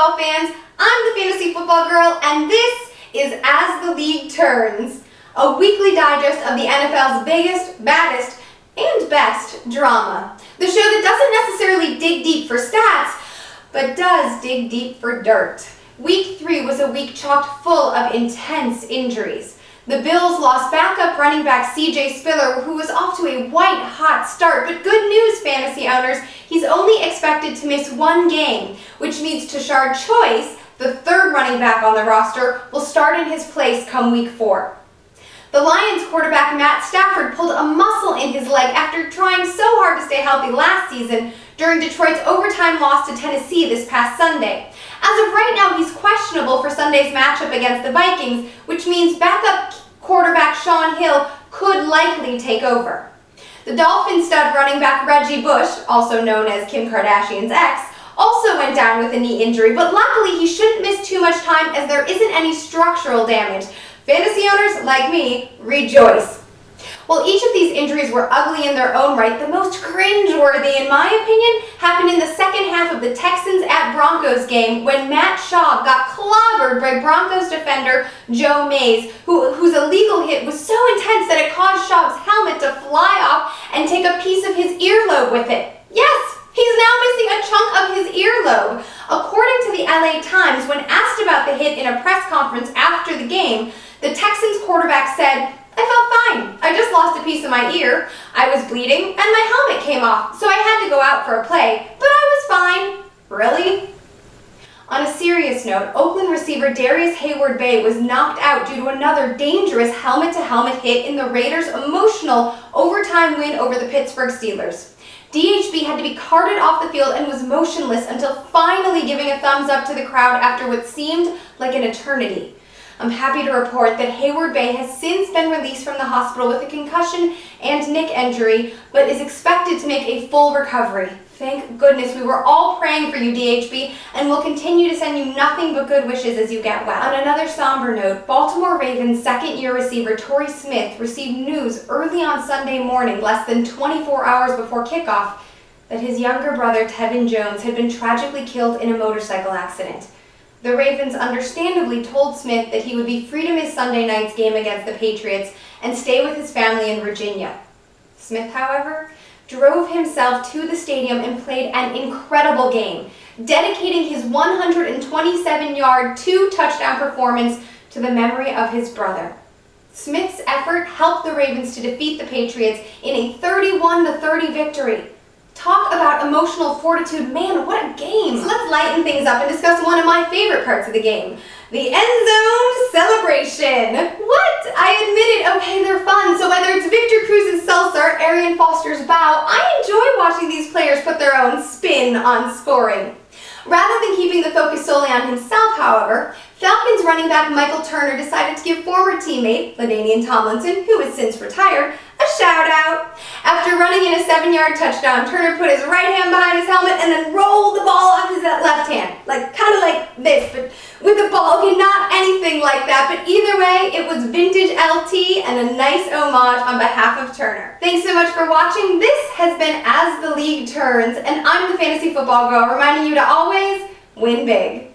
football fans. I'm the Fantasy Football Girl, and this is As the League Turns, a weekly digest of the NFL's biggest, baddest, and best drama. The show that doesn't necessarily dig deep for stats, but does dig deep for dirt. Week 3 was a week chock full of intense injuries. The Bills lost backup running back C.J. Spiller, who was off to a white-hot start, but good news, fantasy owners, he's only expected to miss one game, which means Tashard Choice, the third running back on the roster, will start in his place come week 4. The Lions quarterback Matt Stafford pulled a muscle in his leg after trying so hard to stay healthy last season during Detroit's overtime loss to Tennessee this past Sunday. As of right now, he's questionable for Sunday's matchup against the Vikings, which means backup quarterback Shaun Hill could likely take over. The Dolphins stud running back Reggie Bush, also known as Kim Kardashian's ex, also went down with a knee injury, but luckily he shouldn't miss too much time as there isn't any structural damage. Fantasy owners, like me, rejoice. While each of these injuries were ugly in their own right, the most cringeworthy, in my opinion, happened in the second half of the Texans at Broncos game when Matt Schaub got clobbered by Broncos defender Joe Mays, whose illegal hit was so intense that it caused Schaub's helmet to fly off and take a piece of his earlobe with it. Yes! He's now missing a chunk of his earlobe. According to the LA Times, when asked about the hit in a press conference after the game, the Texans quarterback said, "I felt fine. I just lost a piece of my ear. I was bleeding and my helmet came off, so I had to go out for a play, but I was fine." Really? On a serious note, Oakland receiver Darrius Heyward-Bey was knocked out due to another dangerous helmet-to-helmet hit in the Raiders' emotional overtime win over the Pittsburgh Steelers. DHB had to be carted off the field and was motionless until finally giving a thumbs up to the crowd after what seemed like an eternity. I'm happy to report that Heyward-Bey has since been released from the hospital with a concussion and neck injury, but is expected to make a full recovery. Thank goodness. We were all praying for you, DHB, and we'll continue to send you nothing but good wishes as you get well. On another somber note, Baltimore Ravens second-year receiver Torrey Smith received news early on Sunday morning, less than 24 hours before kickoff, that his younger brother Tevin Jones had been tragically killed in a motorcycle accident. The Ravens understandably told Smith that he would be free to miss Sunday night's game against the Patriots and stay with his family in Virginia. Smith, however, drove himself to the stadium and played an incredible game, dedicating his 127-yard, 2-touchdown performance to the memory of his brother. Smith's effort helped the Ravens to defeat the Patriots in a 31-30 victory. Talk about emotional fortitude. Man, what a game! So let's lighten things up and discuss one of my favorite parts of the game, the end zone celebration. What? I admit it, okay, they're fun. So whether it's Victor Cruz's salsa or Arian Foster's bow, I enjoy watching these players put their own spin on scoring. Rather than keeping the focus solely on himself, however, Falcons running back Michael Turner decided to give former teammate LaDainian Tomlinson, who has since retired, a shout-out. After running in a 7-yard touchdown, Turner put his right hand behind his helmet and then rolled the ball off his left hand. Kind of like this, but with the ball. Okay, not anything like that, but either way, it was vintage LT and a nice homage on behalf of Turner. Thanks so much for watching. This has been As the League Turns, and I'm the Fantasy Football Girl, reminding you to always win big.